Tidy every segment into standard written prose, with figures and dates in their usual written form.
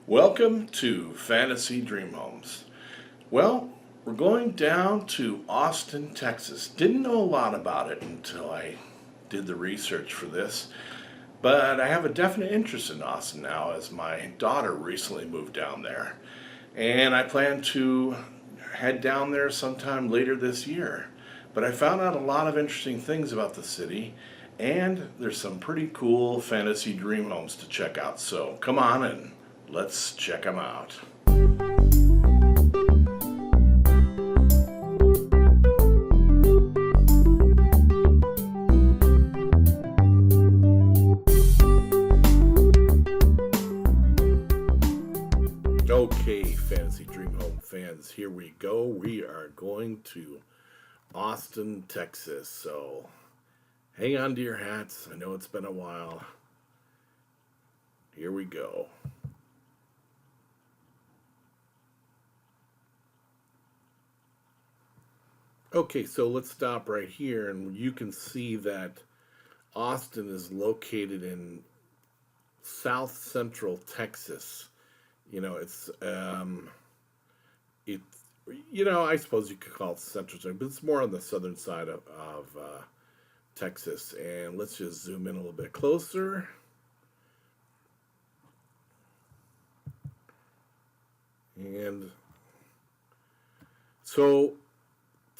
Welcome to Fantasy Dream Homes. Well, we're going down to Austin, Texas. Didn't know a lot about it until I did the research for this, but I have a definite interest in Austin now as my daughter recently moved down there. And I plan to head down there sometime later this year. But I found out a lot of interesting things about the city, and there's some pretty cool fantasy dream homes to check out. So come on and let's check them out. Okay, Fantasy Dream Home fans, here we go. We are going to Austin, Texas. So hang on to your hats. I know it's been a while. Here we go. Okay, so let's stop right here, and you can see that Austin is located in south central Texas. You know, I suppose you could call it central, but it's more on the southern side of Texas. And let's just zoom in a little bit closer. And so,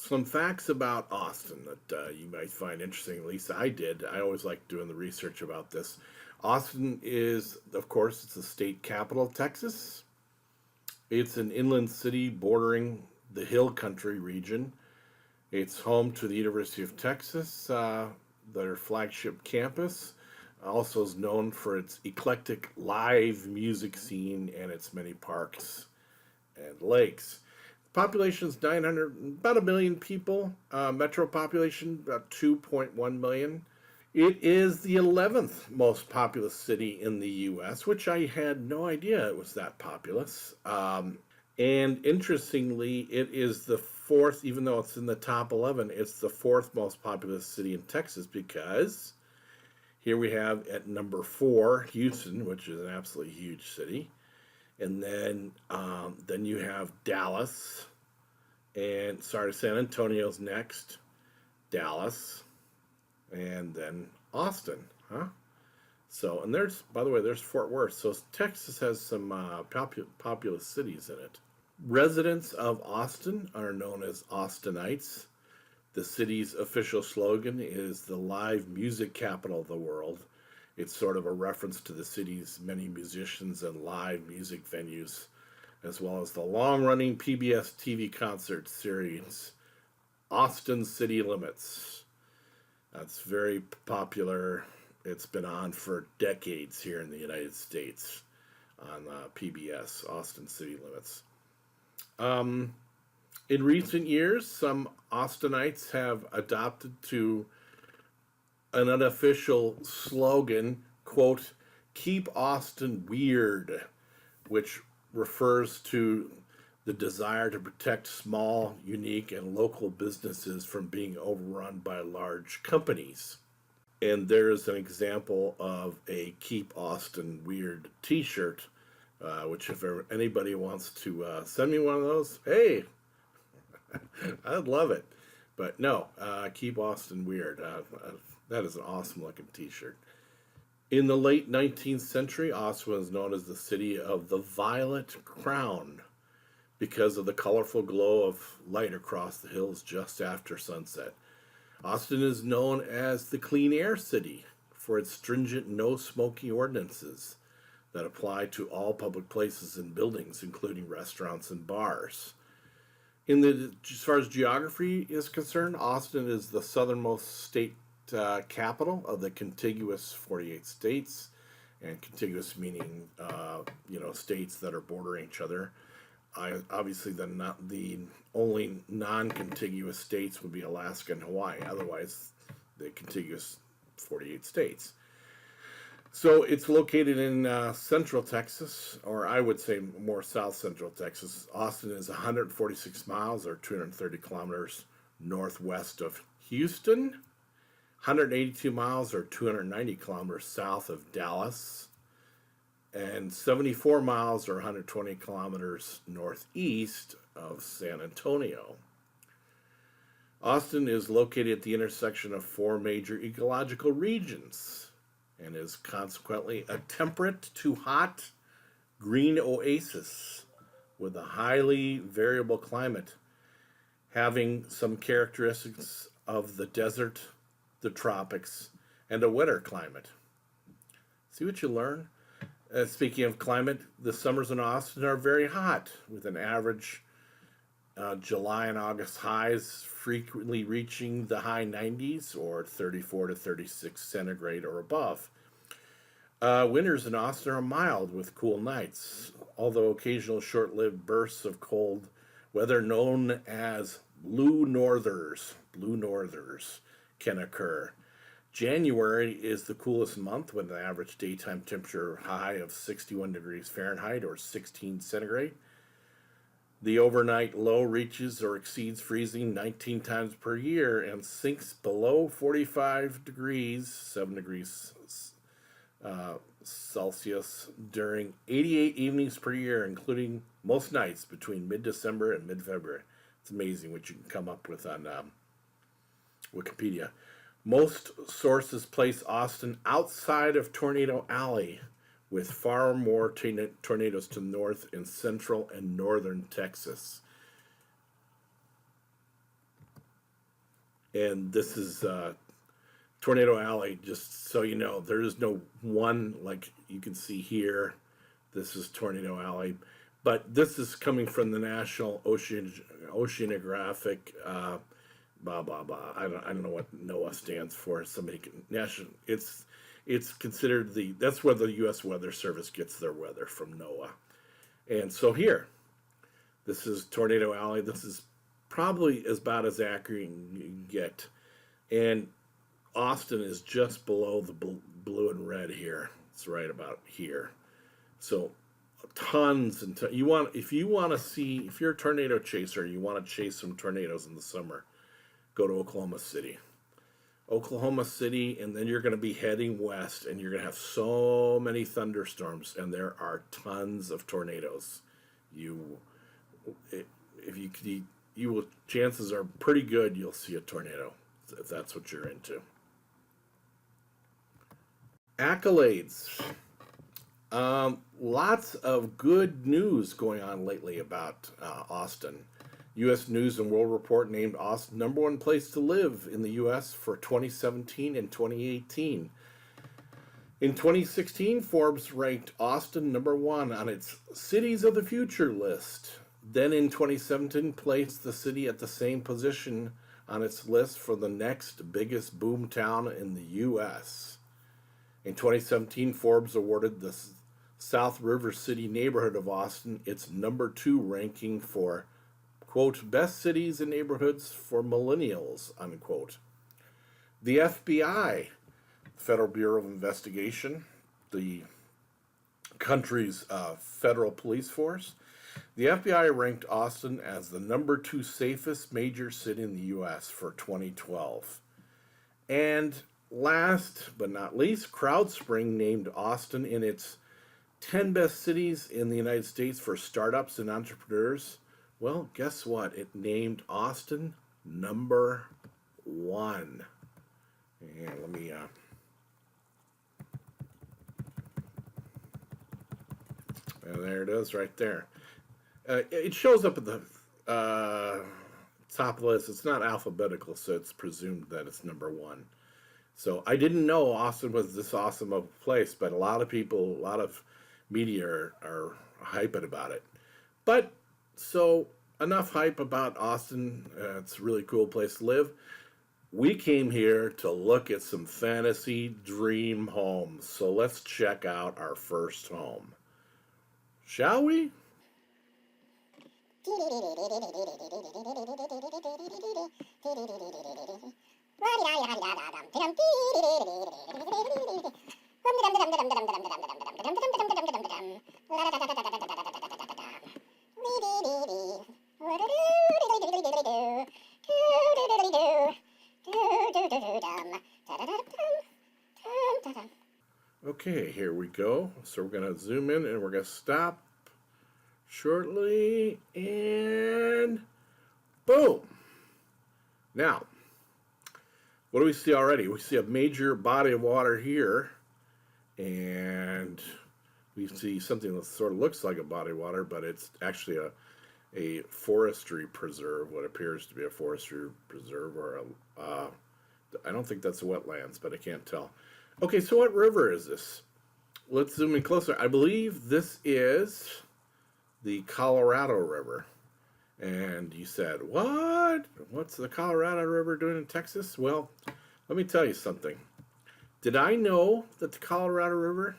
some facts about Austin that you might find interesting. At least I did. I always like doing the research about this. Austin is, of course, it's the state capital of Texas. It's an inland city bordering the hill country region. It's home to the University of Texas, their flagship campus. Also is known for its eclectic live music scene and its many parks and lakes. Population is 900, about a million people. Metro population, about 2.1 million. It is the 11th most populous city in the U.S., which I had no idea it was that populous. And interestingly, it is the fourth, even though it's in the top 11, it's the fourth most populous city in Texas, because here we have at number 4, Houston, which is an absolutely huge city. And then you have Dallas, and San Antonio's next, Dallas, and then Austin, huh? So, and there's, by the way, there's Fort Worth. So Texas has some populous cities in it. Residents of Austin are known as Austinites. The city's official slogan is the live music capital of the world. It's sort of a reference to the city's many musicians and live music venues, as well as the long-running PBS TV concert series, Austin City Limits. That's very popular. It's been on for decades here in the United States on PBS, Austin City Limits. In recent years, some Austinites have adopted to an unofficial slogan, quote, "Keep Austin Weird," which refers to the desire to protect small, unique, and local businesses from being overrun by large companies. And there's an example of a Keep Austin Weird t-shirt, which if anybody wants to send me one of those, hey, I'd love it. But no, Keep Austin Weird. That is an awesome looking t-shirt. In the late 19th century, Austin was known as the city of the Violet Crown because of the colorful glow of light across the hills just after sunset. Austin is known as the Clean Air City for its stringent no-smoking ordinances that apply to all public places and buildings, including restaurants and bars. As far as geography is concerned, Austin is the southernmost state capital of the contiguous 48 states, and contiguous meaning states that are bordering each other. Obviously, the only non-contiguous states would be Alaska and Hawaii. Otherwise, the contiguous 48 states. So it's located in central Texas, or I would say more south central Texas. Austin is 146 miles or 230 kilometers northwest of Houston, 182 miles or 290 kilometers south of Dallas, and 74 miles or 120 kilometers northeast of San Antonio. Austin is located at the intersection of four major ecological regions and is consequently a temperate to hot green oasis with a highly variable climate, having some characteristics of the desert, the tropics, and a wetter climate. See what you learn? Speaking of climate, the summers in Austin are very hot, with an average July and August highs frequently reaching the high 90s or 34 to 36 centigrade or above. Winters in Austin are mild with cool nights, although occasional short lived bursts of cold weather known as blue northers can occur. January is the coolest month with an average daytime temperature high of 61 degrees Fahrenheit or 16 centigrade. The overnight low reaches or exceeds freezing 19 times per year and sinks below 45 degrees, 7 degrees Celsius, during 88 evenings per year, including most nights between mid-December and mid-February. It's amazing what you can come up with on Wikipedia. Most sources place Austin outside of Tornado Alley, with far more tornadoes to north in central and northern Texas. And this is Tornado Alley, just so you know. There is no one, like you can see here. This is Tornado Alley. But this is coming from the National Oceanographic, blah, blah, blah. I don't know what NOAA stands for. It's considered that's where the U.S. Weather Service gets their weather, from NOAA. And so here, this is Tornado Alley. This is probably about as accurate you can get. And Austin is just below the blue and red here. It's right about here. So tons and if you want to see, if you're a tornado chaser, you want to chase some tornadoes in the summer, go to Oklahoma City, and then you're going to be heading west, and you're going to have so many thunderstorms, and there are tons of tornadoes. Chances are pretty good you'll see a tornado if that's what you're into. Accolades. Lots of good news going on lately about Austin. U.S. News and World Report named Austin number one place to live in the U.S. for 2017 and 2018. In 2016, Forbes ranked Austin number one on its Cities of the Future list. Then in 2017, placed the city at the same position on its list for the next biggest boom town in the U.S. In 2017, Forbes awarded the South River City neighborhood of Austin its number 2 ranking for, quote, best cities and neighborhoods for millennials, unquote. The FBI, Federal Bureau of Investigation, the country's federal police force, the FBI ranked Austin as the number 2 safest major city in the U.S. for 2012. And last but not least, CrowdSpring named Austin in its 10 best cities in the United States for startups and entrepreneurs. Well, guess what? It named Austin number 1. And let me there it is right there. It shows up at the top of the list. It's not alphabetical, so it's presumed that it's number 1. So I didn't know Austin was this awesome of a place, but a lot of people, a lot of media are hyping about it. But so enough hype about Austin. It's a really cool place to live. We came here to look at some fantasy dream homes. So let's check out our first home. Shall we? Okay, here we go. So we're going to zoom in and we're going to stop shortly, and boom. Now, what do we see already? We see a major body of water here, and we see something that sort of looks like a body of water, but it's actually a forestry preserve, what appears to be a forestry preserve, or I don't think that's a wetlands, but I can't tell. Okay, so what river is this? Let's zoom in closer. I believe this is the Colorado River. And you said, what? What's the Colorado River doing in Texas? Well, let me tell you something. Did I know that the Colorado River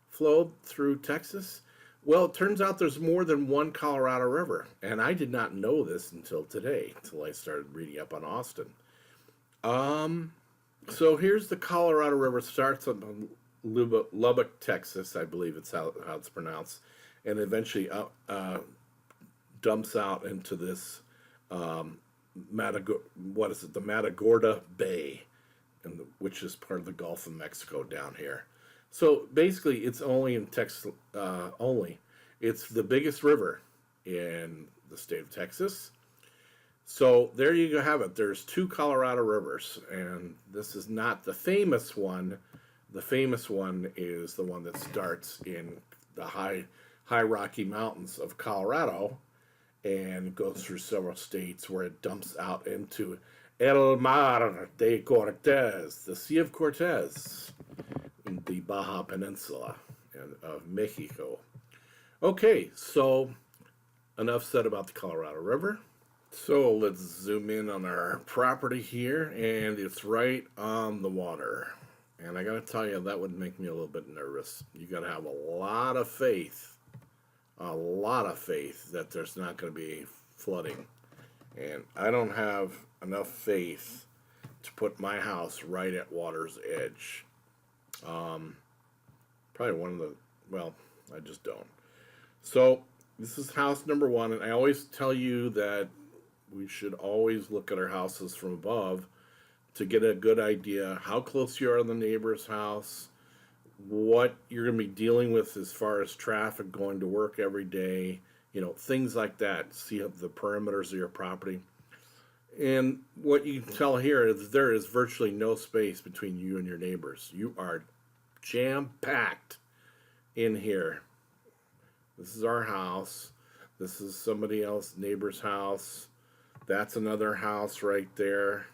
flowed through Texas? Well, it turns out there's more than one Colorado River. And I did not know this until today, until I started reading up on Austin. So here's the Colorado River. Starts on Lubbock, Texas, I believe it's how it's pronounced, and eventually dumps out into this the Matagorda Bay, which is part of the Gulf of Mexico down here. So basically, it's only in Texas. It's the biggest river in the state of Texas. So there you have it. There's two Colorado rivers, and this is not the famous one. The famous one is the one that starts in the high Rocky Mountains of Colorado and goes through several states where it dumps out into El Mar de Cortez, the Sea of Cortez, in the Baja Peninsula of Mexico. Okay, so enough said about the Colorado River. So let's zoom in on our property here, and it's right on the water. And I gotta tell you, that would make me a little bit nervous. You gotta have a lot of faith that there's not gonna be flooding. And I don't have enough faith to put my house right at water's edge. Probably one of the, well, I just don't. So this is house number one, and I always tell you that we should always look at our houses from above to get a good idea how close you are to the neighbor's house, what you're going to be dealing with as far as traffic going to work every day, things like that. See the perimeters of your property. And what you can tell here is there is virtually no space between you and your neighbors. You are jam-packed in here. This is our house. This is somebody else's neighbor's house. That's another house right there.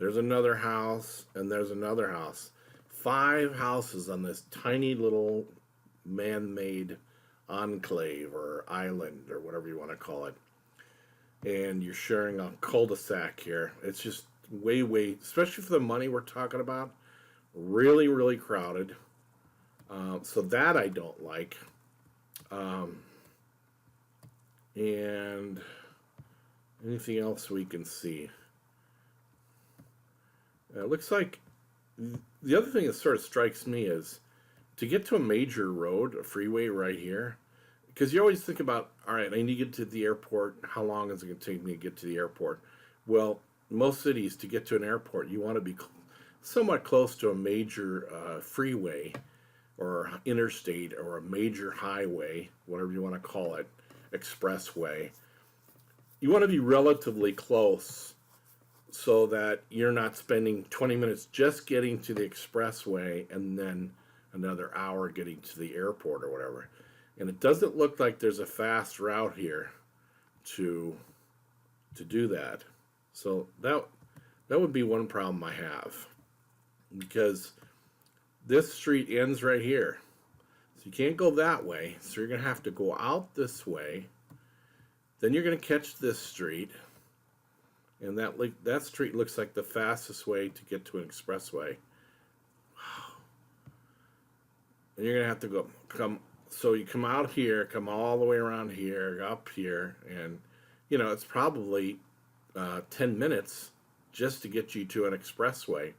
There's another house, and there's another house. 5 houses on this tiny little man-made enclave or island or whatever you want to call it. And you're sharing a cul-de-sac here. It's just way, especially for the money we're talking about, really, really crowded. So that I don't like. And anything else we can see? It looks like the other thing that sort of strikes me is to get to a major road, a freeway right here, because you always think about, all right, I need to get to the airport. How long is it going to take me to get to the airport? Well, most cities, to get to an airport, you want to be somewhat close to a major freeway or interstate or a major highway, whatever you want to call it, expressway. You want to be relatively close so that you're not spending 20 minutes just getting to the expressway and then another hour getting to the airport or whatever. And it doesn't look like there's a fast route here to do that. So that would be one problem I have, because this street ends right here. So you can't go that way. So you're going to have to go out this way. Then you're going to catch this street. And that street looks like the fastest way to get to an expressway. Wow. And you're going to have to so you come out here, come all the way around here, up here, and, it's probably 10 minutes just to get you to an expressway.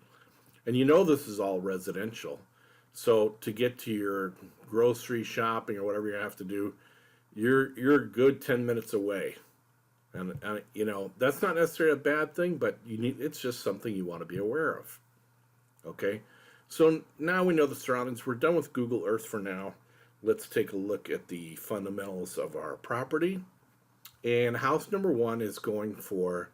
And this is all residential. So to get to your grocery shopping or whatever you have to do, you're a good 10 minutes away. And that's not necessarily a bad thing, but it's just something you want to be aware of. Okay? So now we know the surroundings. We're done with Google Earth for now. Let's take a look at the fundamentals of our property. And house number one is going for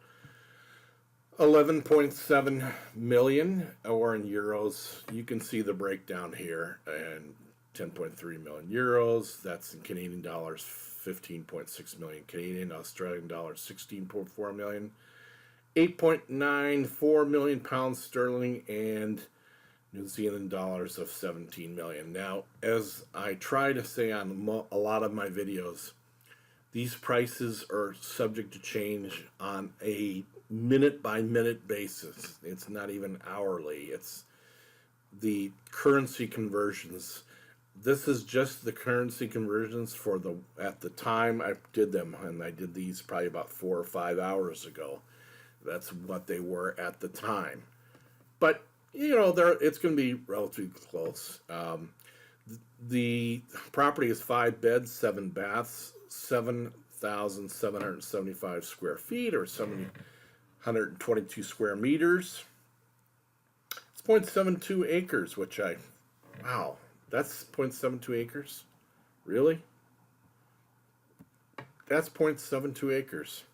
11.7 million, or in euros. You can see the breakdown here, and 10.3 million euros. That's in Canadian dollars, 15.6 million Canadian, Australian dollars, 16.4 million, 8.94 million pounds sterling, and New Zealand dollars of 17 million. Now, as I try to say on a lot of my videos, these prices are subject to change on a minute by minute basis. It's not even hourly. It's the currency conversions. This is just the currency conversions for the at the time I did them, and I did these probably about 4 or 5 hours ago. That's what they were at the time. But it's going to be relatively close. The property is 5 beds, 7 baths, 7,775 square feet, or 722 square meters. It's 0.72 acres, wow, that's 0.72 acres? Really? That's 0.72 acres.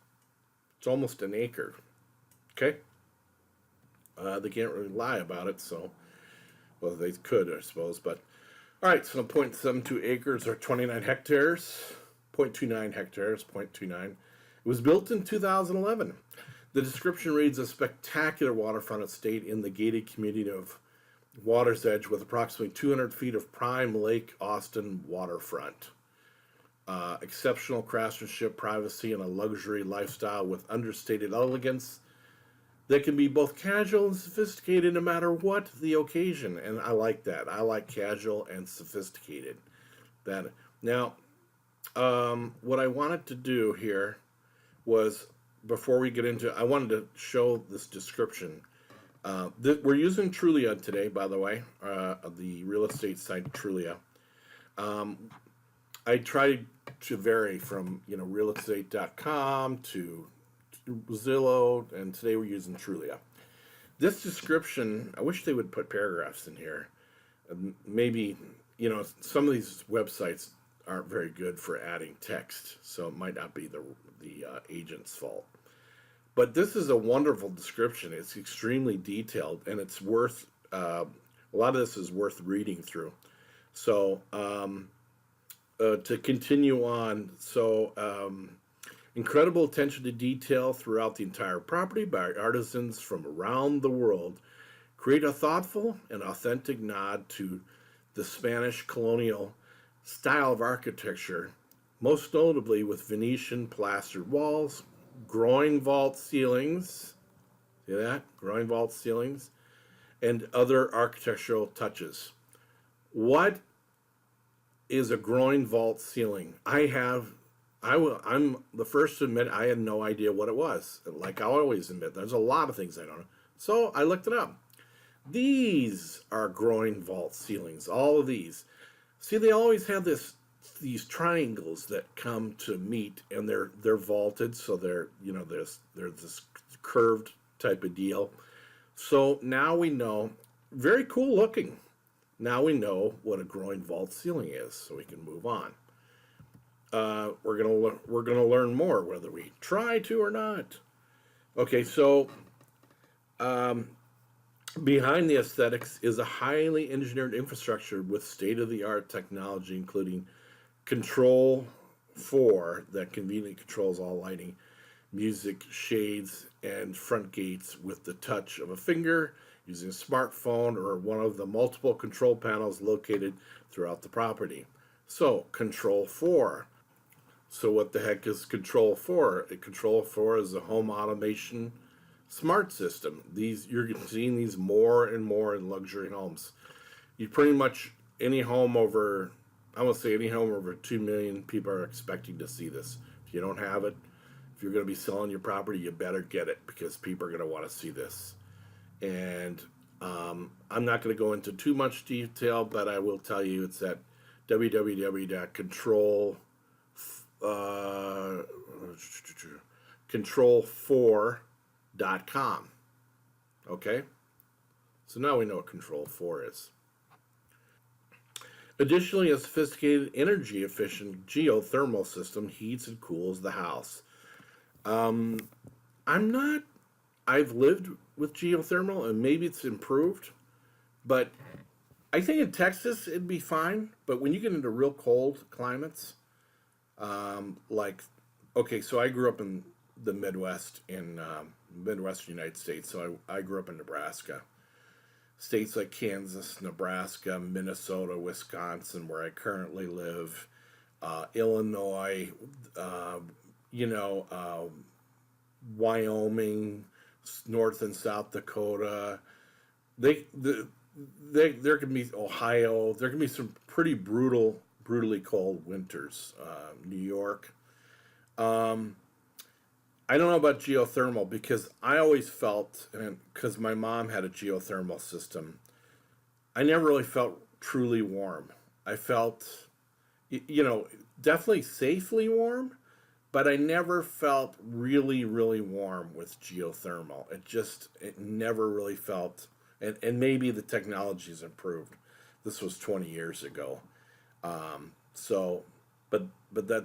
It's almost an acre. Okay? They can't really lie about it, so, well, they could, I suppose, but, all right, so 0.72 acres or 29 hectares, 0.29 hectares, 0.29. It was built in 2011. The description reads, a spectacular waterfront estate in the gated community of Watersedge with approximately 200 feet of prime Lake Austin waterfront. Exceptional craftsmanship, privacy, and a luxury lifestyle with understated elegance that can be both casual and sophisticated no matter what the occasion. And I like that. I like casual and sophisticated. Now, what I wanted to do here was, before we get into, I wanted to show this description. We're using Trulia today, by the way, the real estate site Trulia. I tried to vary from realestate.com to Zillow, and today we're using Trulia. This description, I wish they would put paragraphs in here. Maybe, some of these websites aren't very good for adding text, so it might not be the agent's fault. But this is a wonderful description. It's extremely detailed, and it's worth, a lot of this is worth reading through. So, to continue on, incredible attention to detail throughout the entire property by artisans from around the world create a thoughtful and authentic nod to the Spanish colonial style of architecture, most notably with Venetian plastered walls, groin vault ceilings, see that? Groin vault ceilings, and other architectural touches. What is a groin vault ceiling? I'm the first to admit I had no idea what it was. Like I always admit, there's a lot of things I don't know. So I looked it up. These are groin vault ceilings, all of these. See, they always have these triangles that come to meet, and they're vaulted, so they're this curved type of deal. So now we know, very cool looking. Now we know what a groin vault ceiling is, so we can move on. We're gonna learn more whether we try to or not. Okay, so behind the aesthetics is a highly engineered infrastructure with state-of-the-art technology, including Control 4 that conveniently controls all lighting, music, shades, and front gates with the touch of a finger using a smartphone or one of the multiple control panels located throughout the property. So, Control 4. So what the heck is Control 4? Control 4 is a home automation smart system. You're seeing these more and more in luxury homes. You pretty much, any home over, I would say any home over 2 million, people are expecting to see this. If you don't have it, if you're going to be selling your property, you better get it, because people are going to want to see this. And I'm not going to go into too much detail, but I will tell you it's at control4.com. Okay? So now we know what control 4 is. Additionally, a sophisticated energy efficient geothermal system heats and cools the house. Um, I'm not, I've lived with geothermal and maybe it's improved, but I think in Texas it'd be fine. But when you get into real cold climates, like, okay, so I grew up in the Midwest in Midwestern United States, so I grew up in Nebraska. States like Kansas, Nebraska, Minnesota, Wisconsin, where I currently live, Illinois, uh, you know, Wyoming, North and South Dakota. They, the, there can be Ohio. There can be some pretty brutally cold winters. New York. Um, I don't know about geothermal because I always felt, and because my mom had a geothermal system, I never really felt truly warm. I felt, you know, definitely safely warm, but I never felt really, really warm with geothermal. It never really felt, and maybe the technology's improved. This was 20 years ago. So, but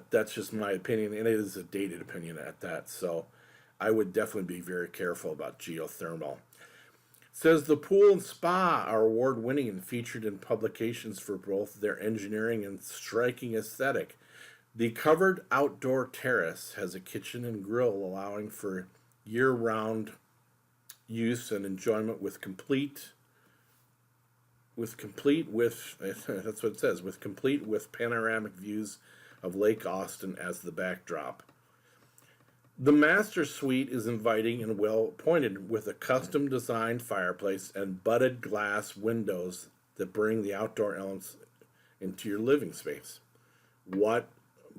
that's just my opinion, and it is a dated opinion at that. So, I would definitely be very careful about geothermal. Says the pool and spa are award winning and featured in publications for both their engineering and striking aesthetic. The covered outdoor terrace has a kitchen and grill allowing for year round use and enjoyment with that's what it says, with complete with panoramic views of Lake Austin as the backdrop. The master suite is inviting and well appointed with a custom designed fireplace and budded glass windows that bring the outdoor elements into your living space. What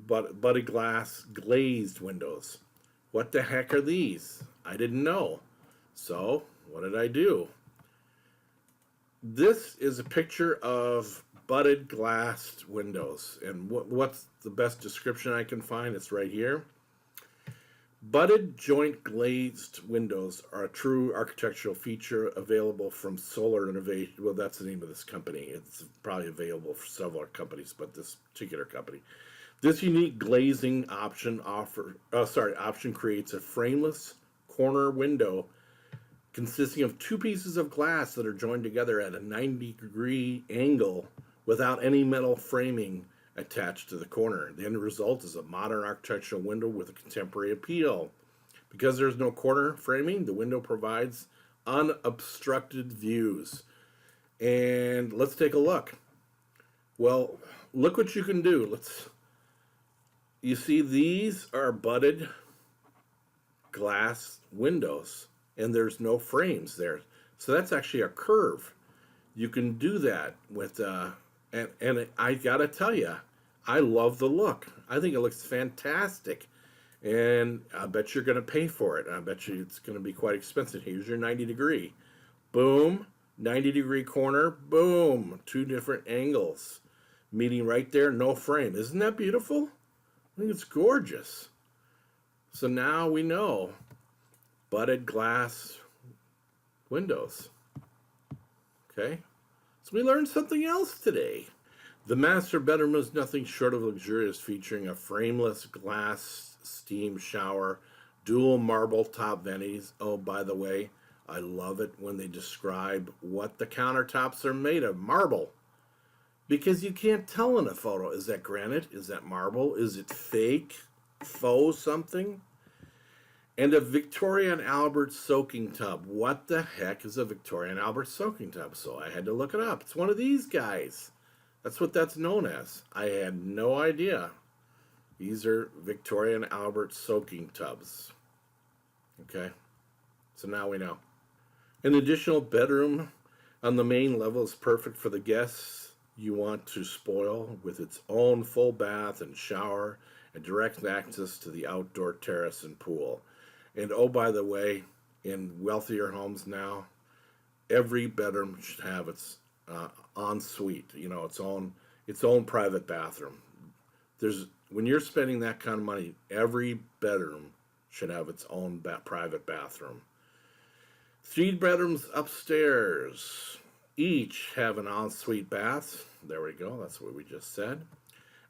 budded glass glazed windows? What the heck are these? I didn't know. So, what did I do? This is a picture of budded glass windows. And what's the best description I can find? It's right here. Budded joint glazed windows are a true architectural feature available from Solar Innovation. Well, that's the name of this company. It's probably available for several companies, but this particular company. This unique glazing option creates a frameless corner window consisting of two pieces of glass that are joined together at a 90-degree angle without any metal framing attached to the corner. The end result is a modern architectural window with a contemporary appeal. Because there's no corner framing, the window provides unobstructed views. And let's take a look. Well, look what you can do. You see, these are budded glass windows, and there's no frames there. So that's actually a curve. You can do that with, and I gotta tell you, I love the look. I think it looks fantastic, and I bet you're gonna pay for it. I bet you it's gonna be quite expensive. Here's your 90-degree, boom, 90-degree corner, boom, two different angles, meeting right there, no frame. Isn't that beautiful? I think it's gorgeous. So now we know budded glass windows. Okay? So we learned something else today. The master bedroom is nothing short of luxurious, featuring a frameless glass steam shower, dual marble top vanities. Oh, by the way, I love it when they describe what the countertops are made of. Marble. Because you can't tell in a photo. Is that granite? Is that marble? Is it fake? Faux something? And a Victoria and Albert soaking tub. What the heck is a Victoria and Albert soaking tub? So I had to look it up. It's one of these guys. That's what that's known as. I had no idea. These are Victoria and Albert soaking tubs. Okay? So now we know. An additional bedroom on the main level is perfect for the guests you want to spoil with its own full bath and shower and direct access to the outdoor terrace and pool. And oh, by the way, in wealthier homes now, every bedroom should have its ensuite, its own private bathroom. When you're spending that kind of money, every bedroom should have its own private bathroom. 3 bedrooms upstairs. Each have an ensuite bath. There we go. That's what we just said.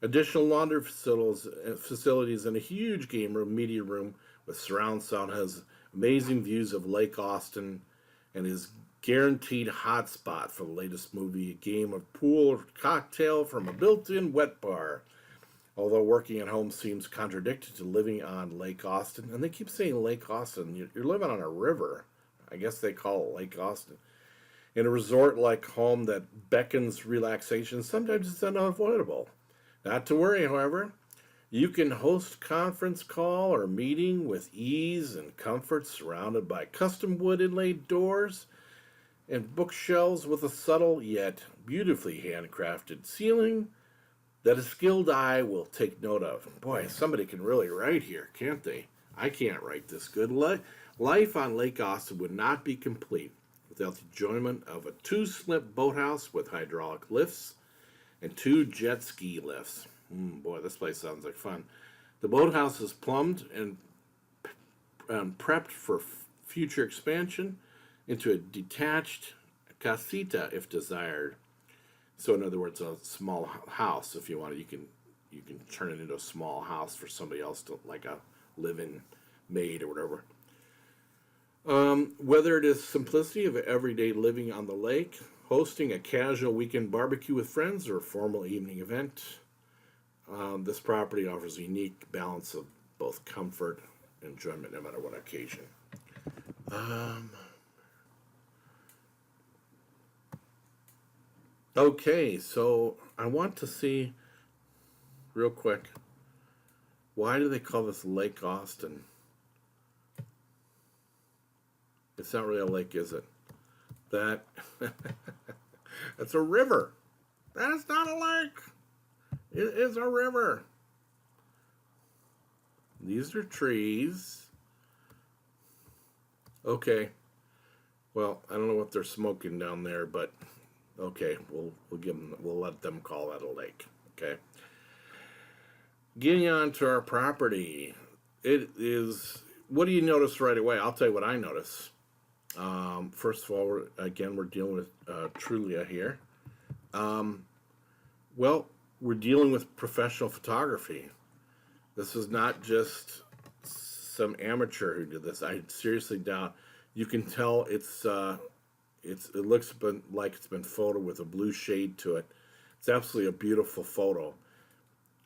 Additional laundry facilities and a huge game room, media room with surround sound, has amazing views of Lake Austin and is guaranteed hotspot for the latest movie, a game of pool or cocktail from a built-in wet bar. Although working at home seems contradictory to living on Lake Austin, and they keep saying Lake Austin, you're living on a river. I guess they call it Lake Austin. In a resort-like home that beckons relaxation, sometimes it's unavoidable. Not to worry, however. You can host conference call or meeting with ease and comfort, surrounded by custom wood inlaid doors and bookshelves with a subtle yet beautifully handcrafted ceiling that a skilled eye will take note of. Boy, somebody can really write here, can't they? I can't write this good. Life on Lake Austin would not be complete without the enjoyment of a 2-slip boathouse with hydraulic lifts and 2 jet ski lifts. Boy, this place sounds like fun. The boathouse is plumbed and prepped for future expansion into a detached casita if desired. So in other words, a small house, if you want it, you can turn it into a small house for somebody else to, like a live-in maid or whatever. Whether it is simplicity of everyday living on the lake, hosting a casual weekend barbecue with friends, or a formal evening event, this property offers a unique balance of both comfort and enjoyment no matter what occasion. Okay, so I want to see real quick, why do they call this Lake Austin? It's not really a lake, is it? That that's a river. That's not a lake. It is a river. These are trees. Okay. Well, I don't know what they're smoking down there, but okay, we'll let them call that a lake. Okay. Getting on to our property. It is, what do you notice right away? I'll tell you what I notice. First of all, we're dealing with Trulia here. Well, we're dealing with professional photography. This is not just some amateur who did this. I seriously doubt. You can tell it looks like it's been photoed with a blue shade to it. It's absolutely a beautiful photo.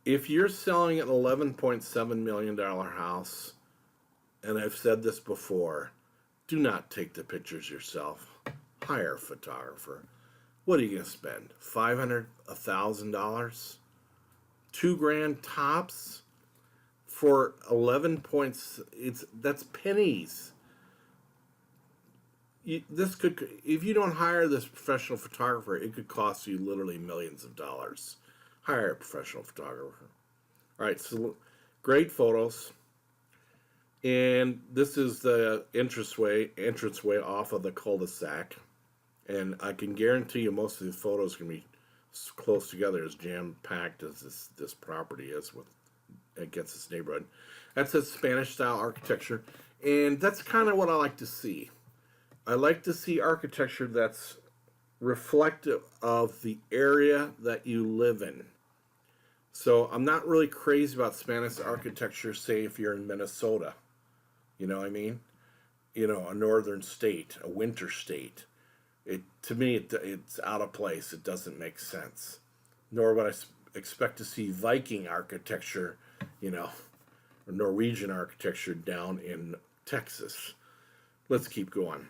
If you're selling an $11.7 million house, and I've said this before, do not take the pictures yourself. Hire a photographer. What are you going to spend? $500, $1,000? $2,000 tops for 11 points. That's pennies. This could, if you don't hire this professional photographer, it could cost you literally millions of dollars. Hire a professional photographer. All right, so great photos. And this is the entranceway off of the cul-de-sac. And I can guarantee you most of the photos can be close together, as jam-packed as this property is against this neighborhood. That's a Spanish-style architecture. And that's kind of what I like to see. I like to see architecture that's reflective of the area that you live in. So I'm not really crazy about Spanish architecture, say if you're in Minnesota. You know what I mean? You know, a northern state, a winter state. To me, it's out of place. It doesn't make sense. Nor would I expect to see Viking architecture, you know, or Norwegian architecture down in Texas. Let's keep going.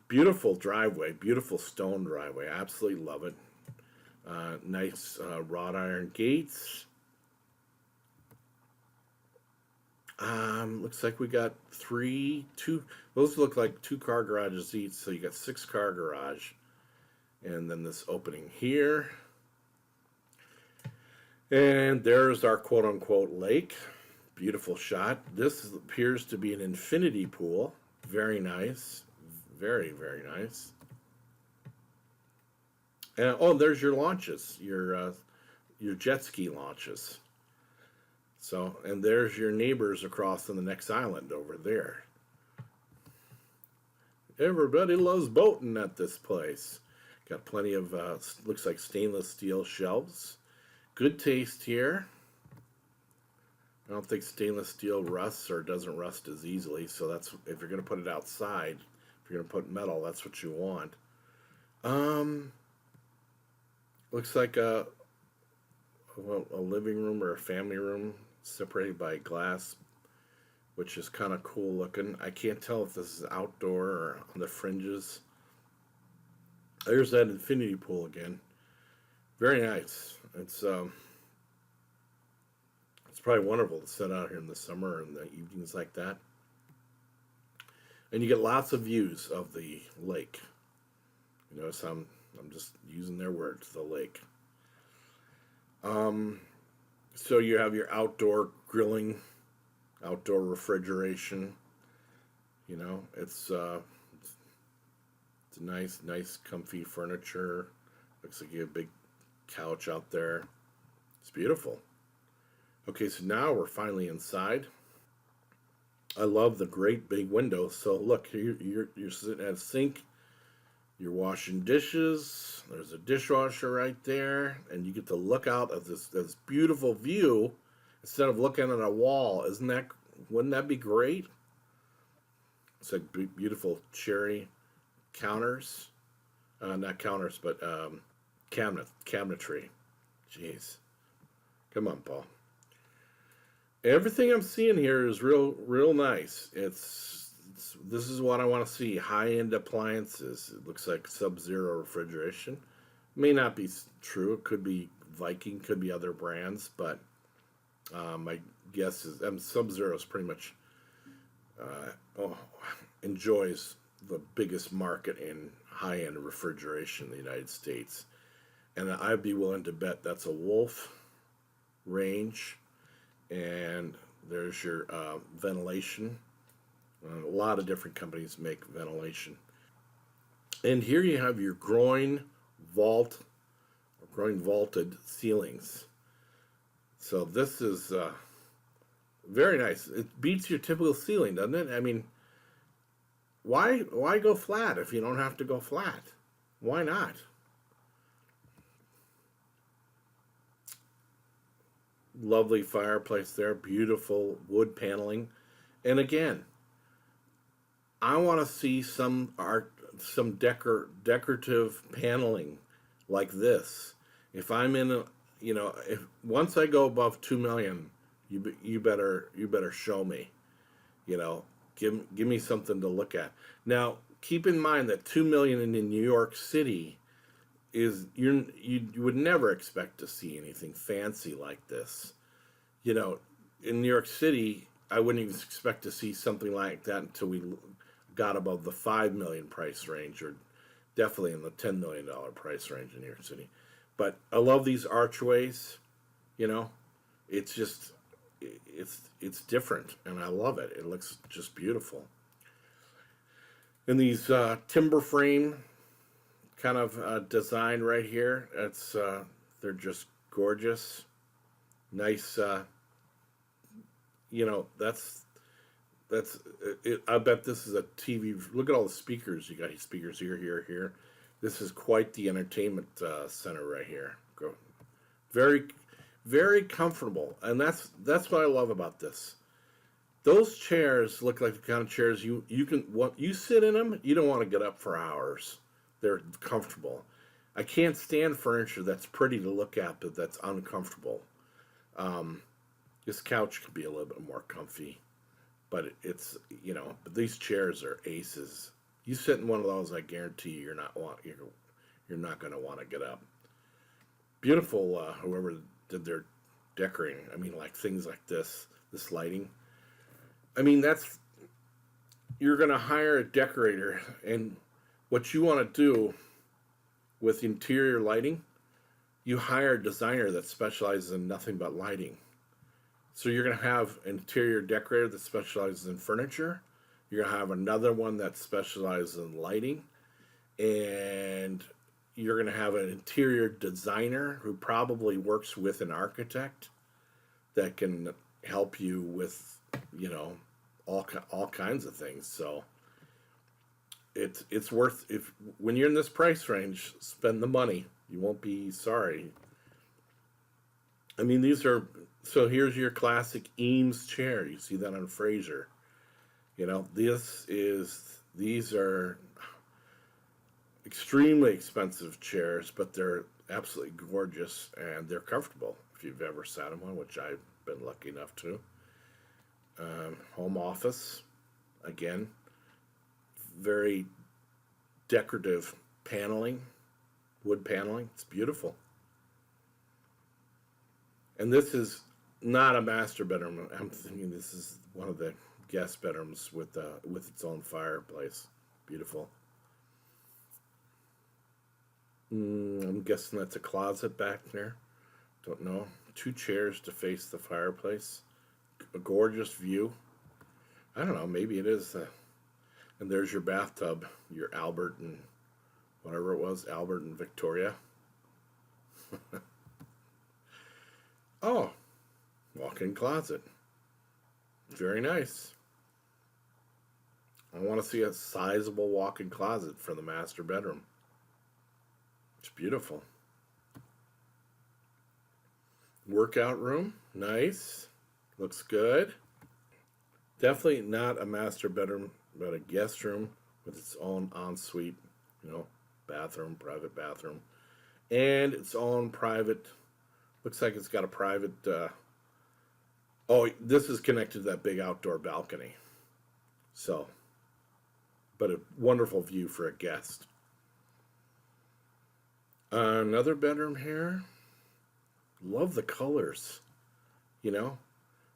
Beautiful driveway, beautiful stone driveway. I absolutely love it. Nice wrought iron gates. Looks like we got two. Those look like 2-car garages each, so you got 6-car garage. And then this opening here. And there's our quote-unquote lake. Beautiful shot. This appears to be an infinity pool. Very nice. Very, very nice. And there's your launches, your jet ski launches. So, and there's your neighbors across on the next island over there. Everybody loves boating at this place. Got plenty of, looks like stainless steel shelves. Good taste here. I don't think stainless steel rusts or doesn't rust as easily, so that's, if you're going to put it outside, if you're going to put metal, that's what you want. Um, Looks like a living room or a family room separated by glass, which is kind of cool looking. I can't tell if this is outdoor or on the fringes. There's that infinity pool again. Very nice. It's probably wonderful to sit out here in the summer and the evenings like that. And you get lots of views of the lake. You know, so I'm just using their words, the lake. So you have your outdoor grilling, outdoor refrigeration. You know, it's a nice, comfy furniture. Looks like you have a big couch out there. It's beautiful. Okay, so now we're finally inside. I love the great big window. So look, you're sitting at a sink. You're washing dishes. There's a dishwasher right there, and you get to look out at this beautiful view instead of looking at a wall. Wouldn't that be great? It's like beautiful cherry counters, not counters, but cabinetry. Jeez, come on, Paul. Everything I'm seeing here is real nice. This is what I want to see. High-end appliances. It looks like Sub-Zero refrigeration. May not be true. It could be Viking, could be other brands, but my guess is Sub-Zero is pretty much enjoys the biggest market in high-end refrigeration in the United States. And I'd be willing to bet that's a Wolf range. And there's your ventilation. A lot of different companies make ventilation. And here you have your groin vaulted ceilings. So this is very nice. It beats your typical ceiling, doesn't it? I mean, why go flat if you don't have to go flat? Why not? Lovely fireplace there, beautiful wood paneling. And again, I want to see some art, some decorative paneling like this. If I'm in a, if once I go above 2 million, you better show me. Give me something to look at. Now, keep in mind that 2 million in New York City is you would never expect to see anything fancy like this. In New York City, I wouldn't even expect to see something like that until we got above the 5 million price range, or definitely in the $10 million price range in New York City. But I love these archways. It's just it's different, and I love it. It looks just beautiful. And these timber frame kind of design right here. They're just gorgeous. Nice. That's it. I bet this is a TV. Look at all the speakers. You got speakers here. This is quite the entertainment center right here. Very, very comfortable, and that's what I love about this. Those chairs look like the kind of chairs you sit in them. You don't want to get up for hours. They're comfortable. I can't stand furniture that's pretty to look at, but that's uncomfortable. This couch could be a little bit more comfy, but but these chairs are aces. You sit in one of those, I guarantee you're not going to want to get up. Beautiful, whoever did their decorating. I mean, like things like this lighting. I mean, you're going to hire a decorator, and what you want to do with interior lighting, you hire a designer that specializes in nothing but lighting. So you're going to have an interior decorator that specializes in furniture. You're going to have another one that specializes in lighting. And you're going to have an interior designer who probably works with an architect that can help you with, all kinds of things. So it's worth, if when you're in this price range, spend the money. You won't be sorry. I mean, these are, so here's your classic Eames chair. You see that on Fraser. You know, these are extremely expensive chairs, but they're absolutely gorgeous and they're comfortable if you've ever sat in one, which I've been lucky enough to. Home office, again, very decorative paneling, wood paneling. It's beautiful. And this is not a master bedroom. I'm thinking this is one of the guest bedrooms with its own fireplace. Beautiful. I'm guessing that's a closet back there. Don't know. Two chairs to face the fireplace. A gorgeous view. I don't know. Maybe it is. And there's your bathtub. Your Albert and whatever it was. Albert and Victoria. Oh, walk-in closet. Very nice. I want to see a sizable walk-in closet for the master bedroom. It's beautiful. Workout room. Nice. Looks good. Definitely not a master bedroom, but a guest room with its own ensuite, bathroom, private bathroom. And its own private, looks like it's got a private, oh, this is connected to that big outdoor balcony. So, but a wonderful view for a guest. Another bedroom here. Love the colors.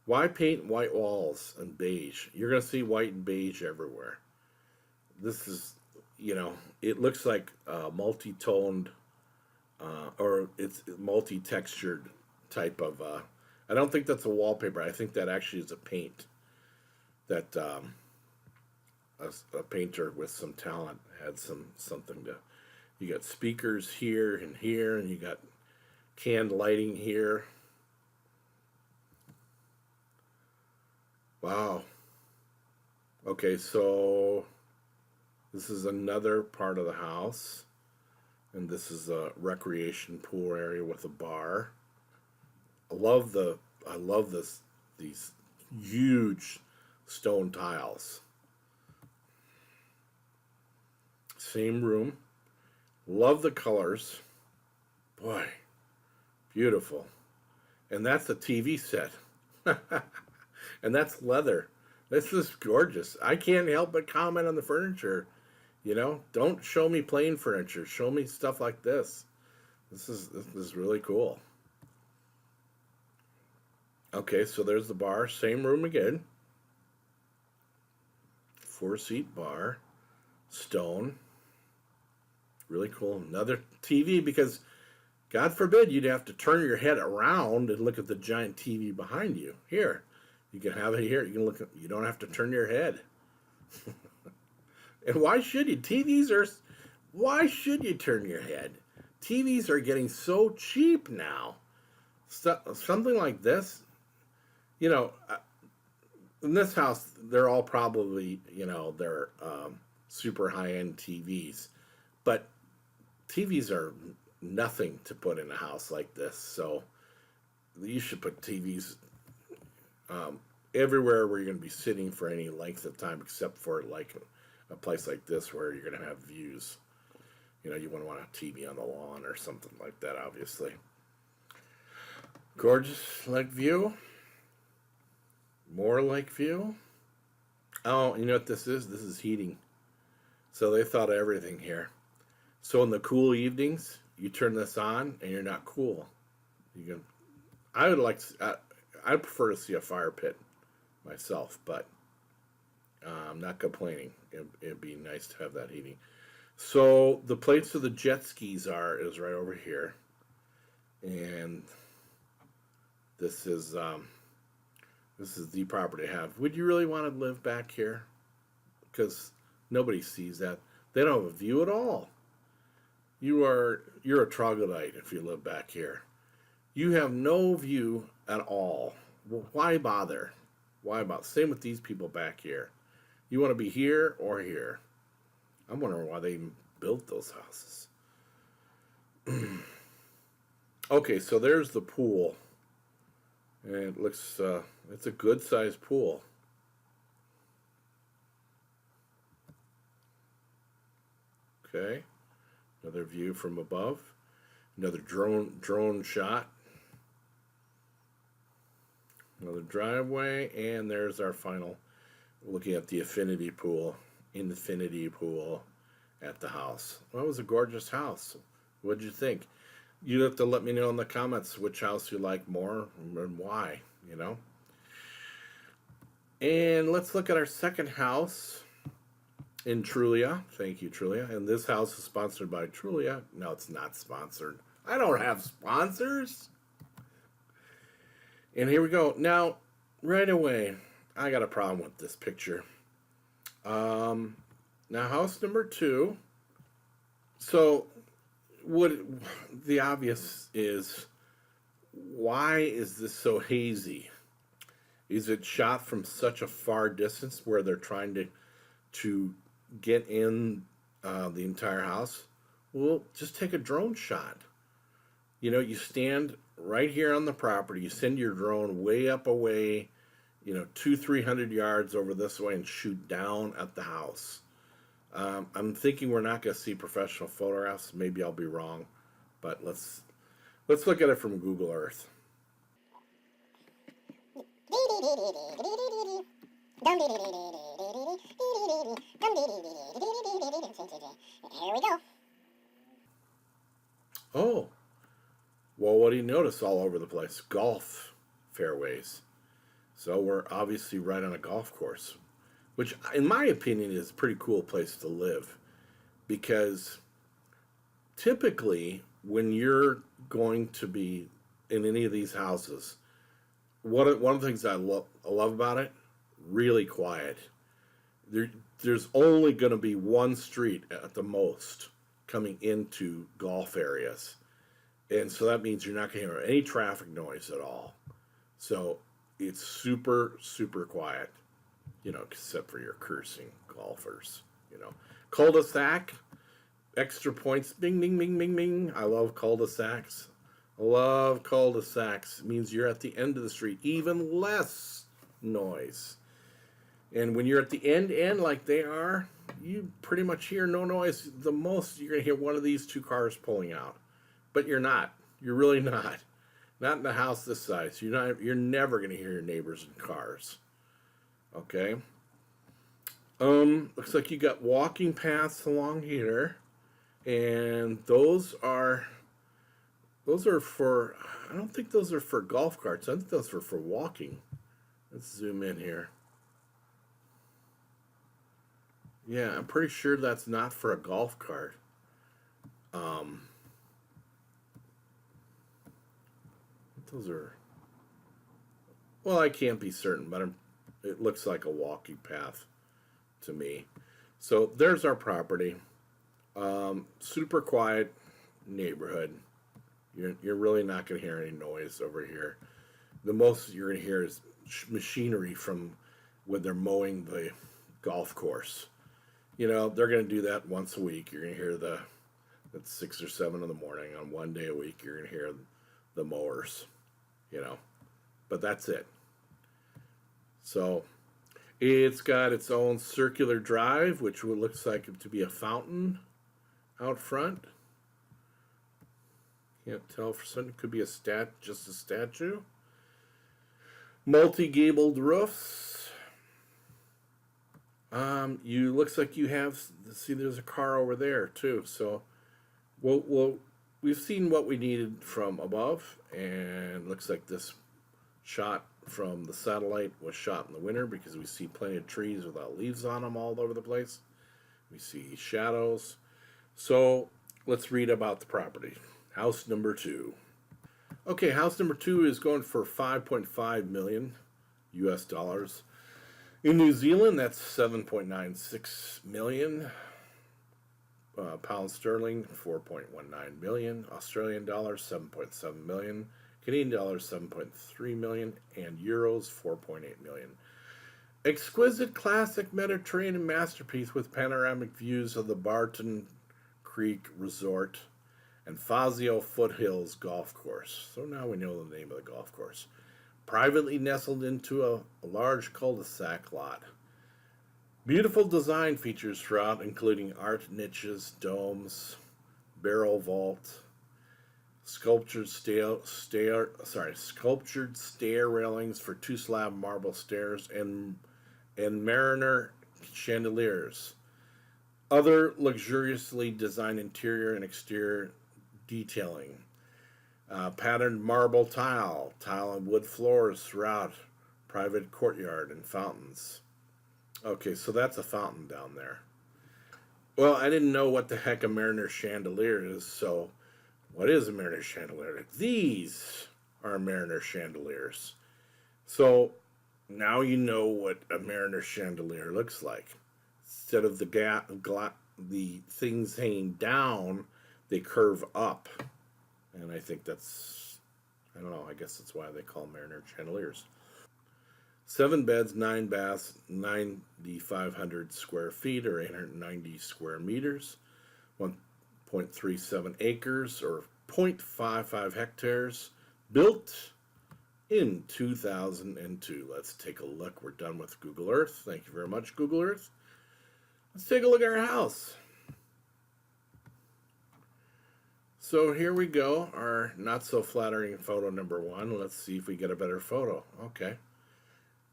Why paint white walls and beige? You're going to see white and beige everywhere. This is, it looks like multi-toned, or it's multi-textured type of, I don't think that's a wallpaper. I think that actually is a paint that a painter with some talent had something to. You got speakers here, and you got canned lighting here. Wow. Okay, so this is another part of the house, and this is a recreation pool area with a bar. I love these huge stone tiles. Same room. Love the colors. Boy, beautiful. And that's a TV set. And that's leather. This is gorgeous. I can't help but comment on the furniture. Don't show me plain furniture. Show me stuff like this. This is really cool. Okay, so there's the bar. Same room again. 4-seat bar. Stone. Really cool. Another TV, because God forbid you'd have to turn your head around and look at the giant TV behind you. Here, you can have it here. You can look. You don't have to turn your head. And why should you? Why should you turn your head? TVs are getting so cheap now. Something like this, in this house, they're all probably, they're super high-end TVs. But TVs are nothing to put in a house like this. So you should put TVs everywhere where you're going to be sitting for any length of time, except for like a place like this where you're going to have views. You wouldn't want a TV on the lawn or something like that, obviously. Gorgeous lake view. More lake view. Oh, you know what this is? This is heating. So they thought of everything here. So in the cool evenings, you turn this on and you're not cool. I'd prefer to see a fire pit myself, but I'm not complaining. It'd be nice to have that heating. So the place where the jet skis is right over here, and this is the property I have. Would you really want to live back here? Because nobody sees that. They don't have a view at all. You're a troglodyte if you live back here. You have no view at all. Well, why bother? Why bother? Same with these people back here. You want to be here or here. I'm wondering why they even built those houses. Okay, so there's the pool. And it looks, it's a good sized pool. Okay, another view from above. Another drone shot. Another driveway, and there's our final. Looking at the infinity pool at the house. Well, it was a gorgeous house. What did you think? You have to let me know in the comments which house you like more and why, you know? And let's look at our second house in Trulia. Thank you, Trulia. And this house is sponsored by Trulia. No, it's not sponsored. I don't have sponsors. And here we go. Now, right away, I got a problem with this picture. Now, house number 2. So, what the obvious is, why is this so hazy? Is it shot from such a far distance where they're trying to get in the entire house? Well, just take a drone shot. You know, you stand right here on the property, you send your drone way up away, 200-300 yards over this way, and shoot down at the house. I'm thinking we're not going to see professional photographs. Maybe I'll be wrong, but let's look at it from Google Earth. Here we go. Oh, well, what do you notice all over the place? Golf fairways. So we're obviously right on a golf course, which, in my opinion, is a pretty cool place to live, because typically when you're going to be in any of these houses, one of the things I love about it, really quiet. There's only going to be one street at the most coming into golf areas, and so that means you're not going to hear any traffic noise at all. So it's super, super quiet, except for your cursing golfers, Cul-de-sac, extra points, bing, bing, bing, bing, bing. I love cul-de-sacs. Love cul-de-sacs. It means you're at the end of the street, even less noise. And when you're at the end like they are, you pretty much hear no noise. The most you're going to hear one of these 2 cars pulling out. But you're not. You're really not. Not in a house this size. You're never going to hear your neighbors in cars. Okay? Looks like you got walking paths along here. And those are for, I don't think those are for golf carts. I think those are for walking. Let's zoom in here. Yeah, I'm pretty sure that's not for a golf cart. Those are, well, I can't be certain, but it looks like a walking path to me. So there's our property. Super quiet neighborhood. You're really not going to hear any noise over here. The most you're going to hear is machinery from when they're mowing the golf course. They're going to do that once a week. You're going to hear at 6 or 7 in the morning on one day a week. You're going to hear the mowers. But that's it. So it's got its own circular drive, which looks like it to be a fountain out front. Can't tell for certain. It could be just a statue. Multi-gabled roofs. Looks like you have. See, there's a car over there too. So, we've seen what we needed from above, and looks like this shot from the satellite was shot in the winter, because we see plenty of trees without leaves on them all over the place. We see shadows. So let's read about the property. House number 2. Okay, house number 2 is going for 5.5 million US dollars. In New Zealand, that's 7.96 million. Pound sterling, 4.19 million. Australian dollars, 7.7 million. Canadian dollars, 7.3 million. And euros, 4.8 million. Exquisite classic Mediterranean masterpiece with panoramic views of the Barton Creek Resort and Fazio Foothills Golf Course. So now we know the name of the golf course. Privately nestled into a large cul-de-sac lot. Beautiful design features throughout, including art niches, domes, barrel vault, sculptured stair railings for two slab marble stairs, and mariner chandeliers. Other luxuriously designed interior and exterior detailing. Patterned marble tile and wood floors throughout, private courtyard and fountains. Okay, so that's a fountain down there. Well, I didn't know what the heck a mariner chandelier is, so what is a mariner chandelier? These are mariner chandeliers. So now you know what a mariner chandelier looks like. Instead of the things hanging down, they curve up, and I think that's, I don't know. I guess that's why they call mariner chandeliers. 7 beds, 9 baths, 9,500 square feet or 890 square meters, 1.37 acres or 0.55 hectares, built in 2002. Let's take a look. We're done with Google Earth. Thank you very much, Google Earth. Let's take a look at our house. So here we go, our not so flattering photo number one. Let's see if we get a better photo. Okay.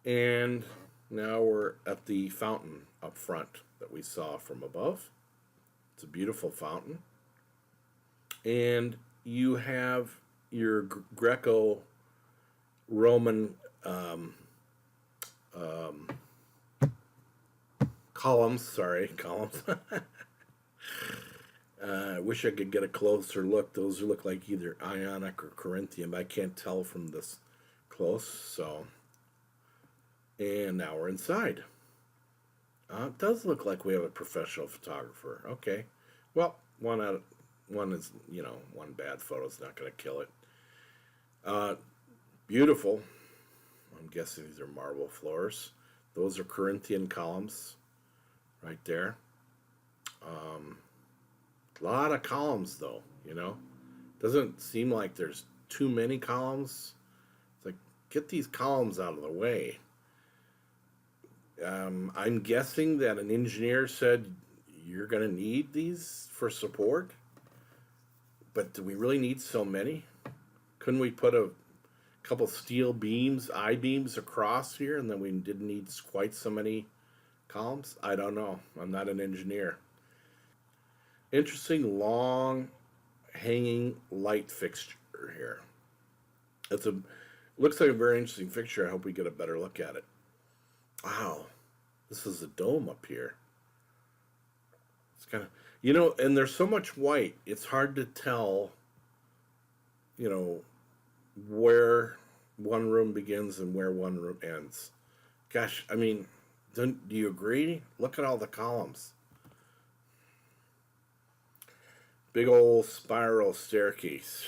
And now we're at the fountain up front that we saw from above. It's a beautiful fountain. And you have your Greco Roman um, columns. I wish I could get a closer look. Those look like either Ionic or Corinthian, but I can't tell from this close. So, and now we're inside. It does look like we have a professional photographer. Okay, well, one is, one bad photo is not going to kill it. Uh, Beautiful. I'm guessing these are marble floors. Those are Corinthian columns, right there. A lot of columns, though. Doesn't seem like there's too many columns. It's like, get these columns out of the way. I'm guessing that an engineer said you're going to need these for support, but do we really need so many? Couldn't we put a couple steel beams, I beams across here, and then we didn't need quite so many columns? I don't know. I'm not an engineer. Interesting long hanging light fixture here. It's a looks like a very interesting fixture. I hope we get a better look at it. Wow, this is a dome up here. It's kind of, and there's so much white. It's hard to tell, you know, where one room begins and where one room ends. Gosh, I mean, do you agree? Look at all the columns. Big old spiral staircase,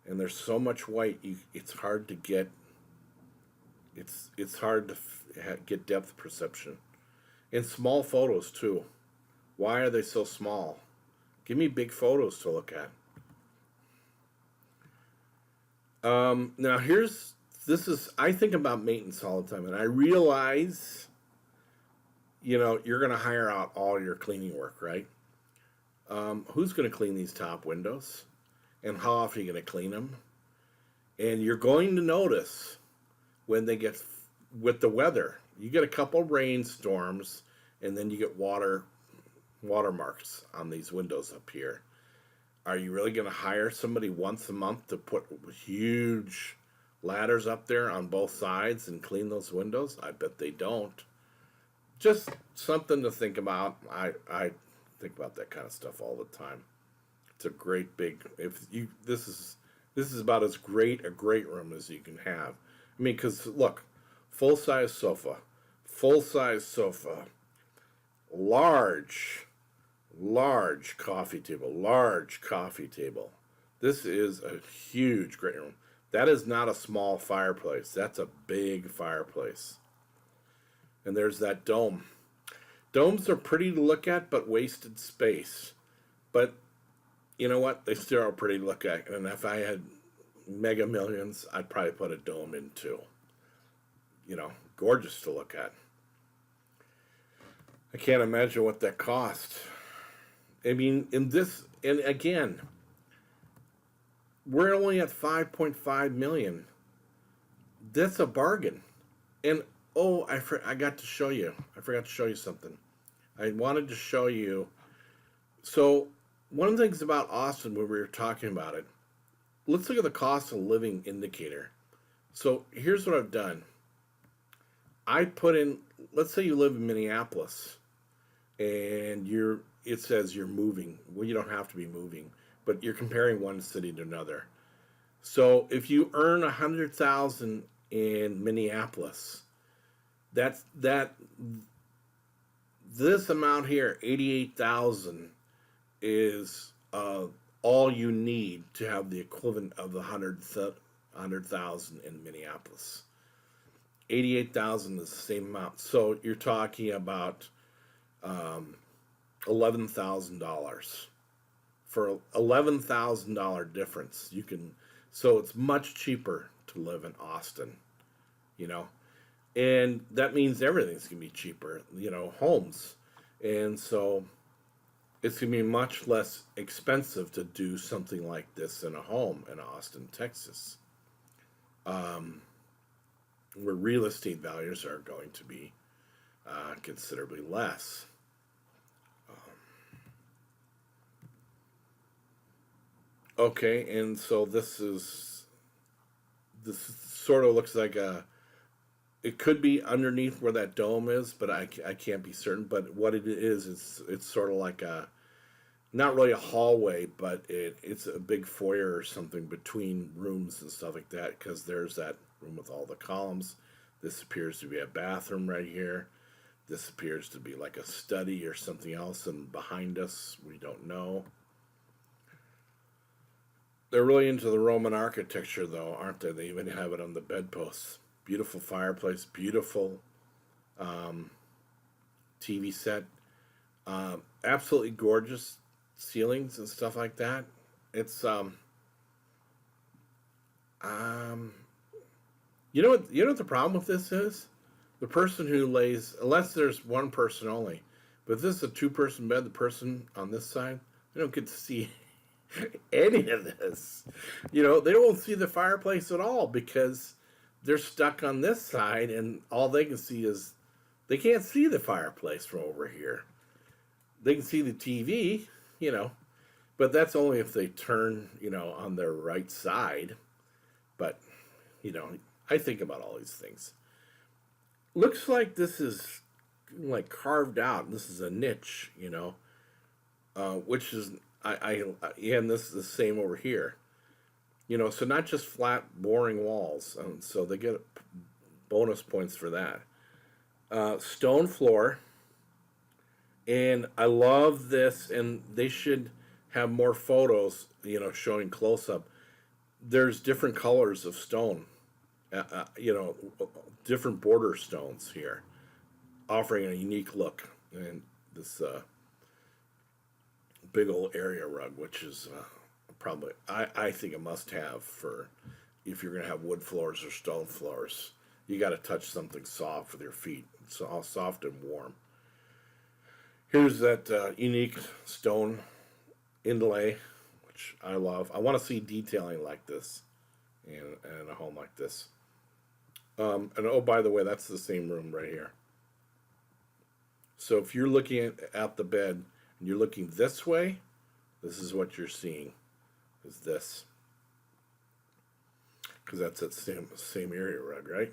and there's so much white. It's hard to get. It's hard to get depth perception, and small photos too. Why are they so small? Give me big photos to look at. Now this is, I think about maintenance all the time, and I realize, you're going to hire out all your cleaning work, right? Who's going to clean these top windows, and how often are you going to clean them? And you're going to notice when they get, with the weather, you get a couple rainstorms, and then you get watermarks on these windows up here. Are you really going to hire somebody once a month to put huge ladders up there on both sides and clean those windows? I bet they don't. Just something to think about. I think about that kind of stuff all the time. It's a great big, this is about as great a great room as you can have. I mean, because look, full size sofa, large coffee table. This is a huge great room. That is not a small fireplace. That's a big fireplace. And there's that dome. Domes are pretty to look at, but wasted space. But you know what? They still are pretty to look at. And if I had mega millions, I'd probably put a dome in too. You know, gorgeous to look at. I can't imagine what that cost. I mean, in this, and again, we're only at 5.5 million. That's a bargain. And oh, I got to show you. I forgot to show you something. I wanted to show you. So, one of the things about Austin when we were talking about it, let's look at the cost of living indicator. So, here's what I've done. I put in, let's say you live in Minneapolis and it says you're moving. Well, you don't have to be moving, but you're comparing one city to another. So, if you earn 100,000 in Minneapolis, that's this amount here, 88,000, is all you need to have the equivalent of the 100,000 in Minneapolis. 88,000 is the same amount. So you're talking about $11,000. For $11,000 difference, you can. So it's much cheaper to live in Austin, you know. And that means everything's going to be cheaper, you know, homes. And so it's going to be much less expensive to do something like this in a home in Austin, Texas, where real estate values are going to be considerably less. Okay, and so this sort of looks like it could be underneath where that dome is, but I can't be certain. But what it is, it's sort of like not really a hallway, but it's a big foyer or something between rooms and stuff like that, because there's that room with all the columns. This appears to be a bathroom right here. This appears to be like a study or something else, and behind us, we don't know. They're really into the Roman architecture, though, aren't they? They even have it on the bedposts. Beautiful fireplace, beautiful TV set, absolutely gorgeous ceilings and stuff like that. It's you know what the problem with this is? The person who lays, unless there's one person only, but if this is a two-person bed, the person on this side, they don't get to see any of this. You know, they won't see the fireplace at all because they're stuck on this side, and all they can see is, they can't see the fireplace from over here. They can see the TV, you know, but that's only if they turn, you know, on their right side. But, you know, I think about all these things. Looks like this is like carved out. This is a niche, you know, which is, and this is the same over here. You know, so not just flat, boring walls. So they get bonus points for that. Stone floor. And I love this, and they should have more photos, you know, showing close-up. There's different colors of stone, you know, different border stones here, offering a unique look. And this big old area rug, which is probably, I think, a must-have for if you're going to have wood floors or stone floors. You got to touch something soft with your feet. It's all soft and warm. Here's that unique stone inlay, which I love. I want to see detailing like this in a home like this. And oh, by the way, that's the same room right here. So if you're looking at the bed and you're looking this way, this is what you're seeing, is this. Because that's that same area rug, right?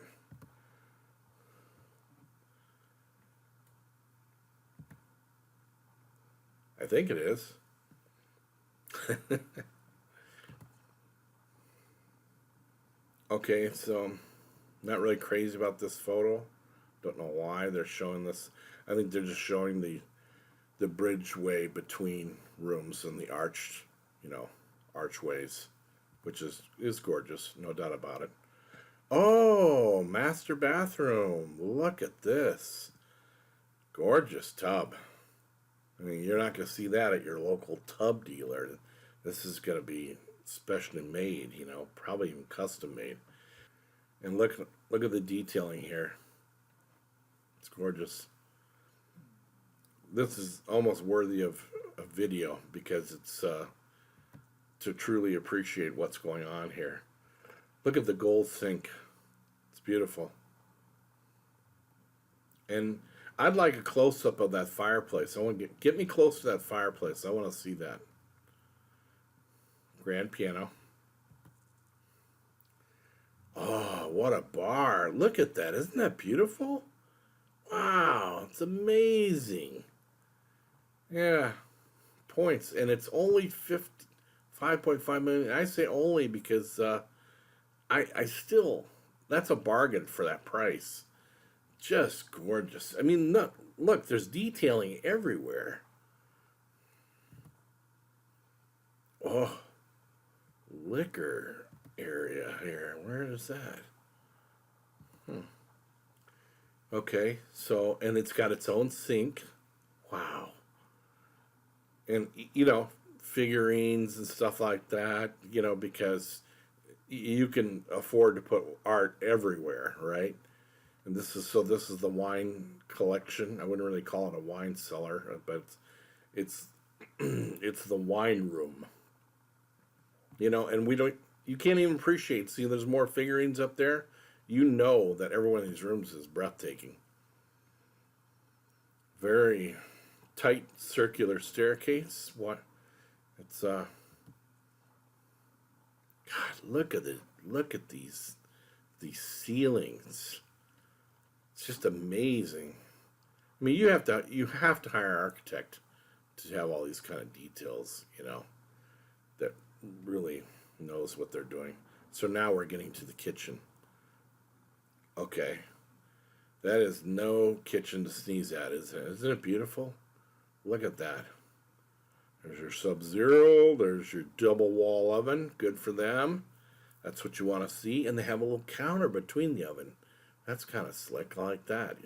I think it is. Okay, so not really crazy about this photo. Don't know why they're showing this. I think they're just showing the bridgeway between rooms and the arched, you know, archways, which is gorgeous, no doubt about it. Oh, master bathroom. Look at this. Gorgeous tub. I mean, you're not going to see that at your local tub dealer. This is going to be specially made, probably even custom made. And look at the detailing here. It's gorgeous. This is almost worthy of a video because it's to truly appreciate what's going on here. Look at the gold sink. It's beautiful. And I'd like a close up of that fireplace. I want to get me close to that fireplace. I want to see that. Grand piano. Oh, what a bar. Look at that. Isn't that beautiful? Wow, it's amazing. Yeah, points. And it's only 5.5 million. I say only because I still, that's a bargain for that price. Just gorgeous. I mean, look, there's detailing everywhere. Oh, liquor area here. Where is that? Okay, so, and it's got its own sink. Wow. And, figurines and stuff like that, because you can afford to put art everywhere, right? And this is the wine collection. I wouldn't really call it a wine cellar, but it's it's the wine room. And we don't you can't even appreciate. See, there's more figurines up there. You know that every one of these rooms is breathtaking. Very tight circular staircase. What? It's God, look at these ceilings. It's just amazing. I mean, you have to hire an architect to have all these kind of details, that really knows what they're doing. So now we're getting to the kitchen. Okay, that is no kitchen to sneeze at, is it? Isn't it beautiful? Look at that. There's your Sub-Zero. There's your double wall oven. Good for them. That's what you want to see. And they have a little counter between the oven. That's kind of slick. I like that.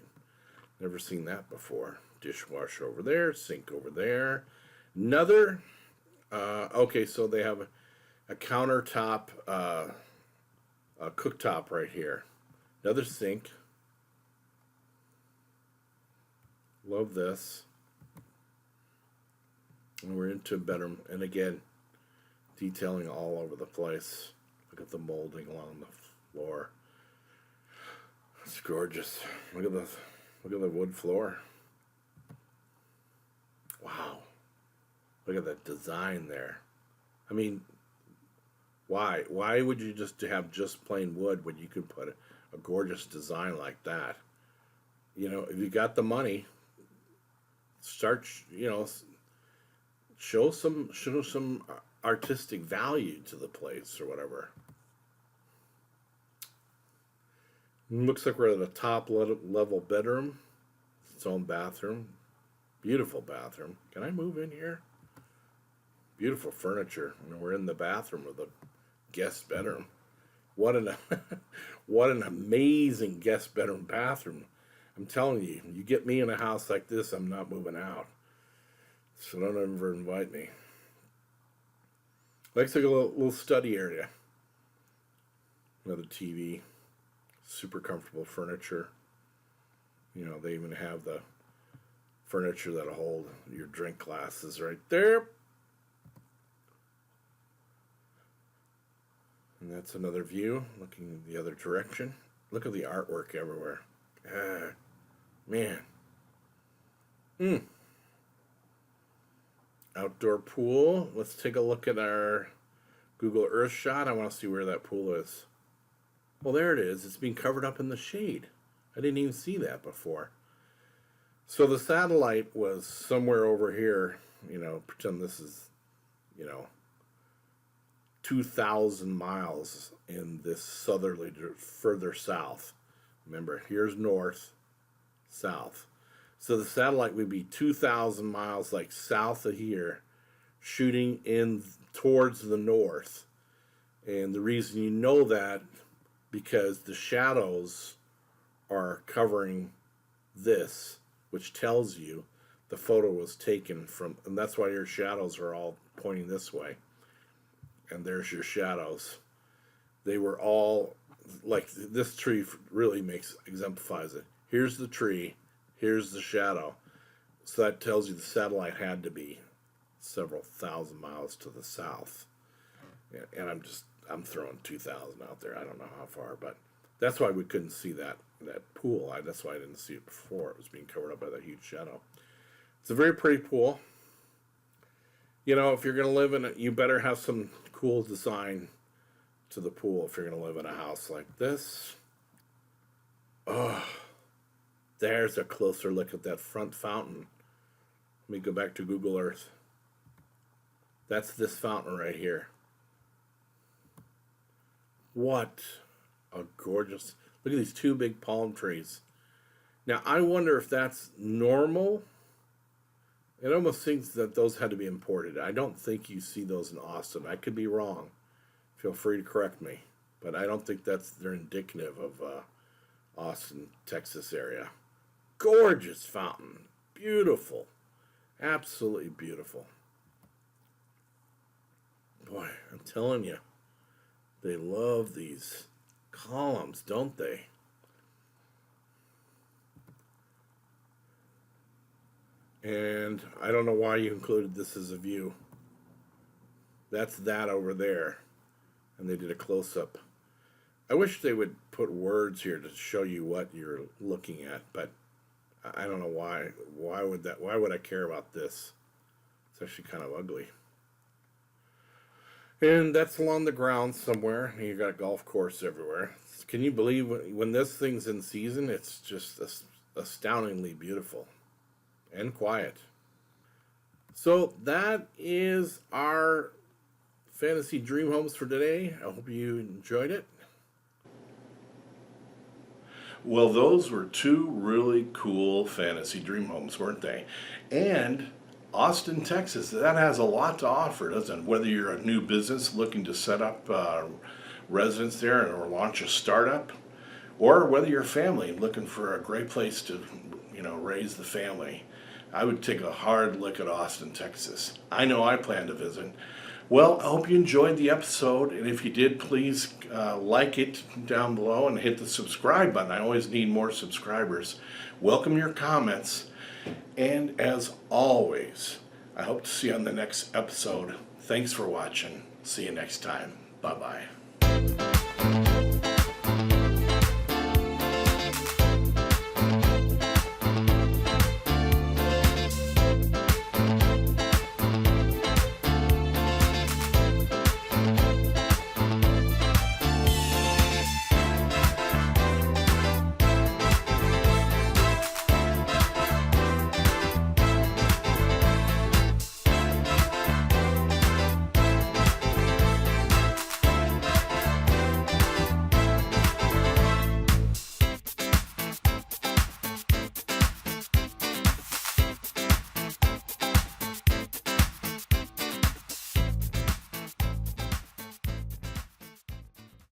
Never seen that before. Dishwasher over there. Sink over there. Another. Okay, so they have a countertop, a cooktop right here. Another sink. Love this. And we're into a bedroom. And again, detailing all over the place. Look at the molding along the floor. It's gorgeous. Look at the wood floor. Wow. Look at that design there. I mean, why? Why would you just have just plain wood when you could put a gorgeous design like that? If you got the money, start. Show some artistic value to the place or whatever. Looks like we're at a top level bedroom. Its own bathroom. Beautiful bathroom. Can I move in here? Beautiful furniture. And we're in the bathroom of the guest bedroom. What an what an amazing guest bedroom bathroom. I'm telling you, you get me in a house like this, I'm not moving out. So don't ever invite me. Looks like a little study area. Another TV. Super comfortable furniture. They even have the furniture that'll hold your drink glasses right there. And that's another view, looking the other direction. Look at the artwork everywhere. Ah, man. Outdoor pool. Let's take a look at our Google Earth shot. I want to see where that pool is. Well, there it is. It's being covered up in the shade. I didn't even see that before. So the satellite was somewhere over here. Pretend this is, you know, 2,000 miles in this southerly, further south. Remember, here's north, south. So the satellite would be 2,000 miles like south of here, shooting in towards the north. And the reason you know that, because the shadows are covering this, which tells you the photo was taken from, and that's why your shadows are all pointing this way. And there's your shadows. They were all like, this tree really exemplifies it. Here's the tree, here's the shadow. So that tells you the satellite had to be several thousand miles to the south. And I'm throwing 2,000 out there. I don't know how far, but that's why we couldn't see that pool. That's why I didn't see it before. It was being covered up by that huge shadow. It's a very pretty pool. You know, if you're going to live in it, you better have some cool design to the pool if you're going to live in a house like this. Oh, there's a closer look at that front fountain. Let me go back to Google Earth. That's this fountain right here. What a gorgeous, look at these two big palm trees. Now, I wonder if that's normal. It almost seems that those had to be imported. I don't think you see those in Austin. I could be wrong. Feel free to correct me. But I don't think they're indicative of Austin, Texas area. Gorgeous fountain. Beautiful. Absolutely beautiful. Boy, I'm telling you, they love these columns, don't they? And I don't know why you included this as a view. That's that over there. And they did a close-up. I wish they would put words here to show you what you're looking at, but I don't know why. Why would I care about this? It's actually kind of ugly. And that's along the ground somewhere. You got a golf course everywhere. Can you believe when this thing's in season, it's just astoundingly beautiful and quiet. So that is our fantasy dream homes for today. I hope you enjoyed it. Well, those were two really cool fantasy dream homes, weren't they? And Austin, Texas, that has a lot to offer, doesn't it? Whether you're a new business looking to set up residence there or launch a startup, or whether you're a family looking for a great place to, raise the family, I would take a hard look at Austin, Texas. I know I plan to visit. Well, I hope you enjoyed the episode, and if you did, please like it down below and hit the subscribe button. I always need more subscribers. Welcome your comments, and as always, I hope to see you on the next episode. Thanks for watching. See you next time. Bye-bye.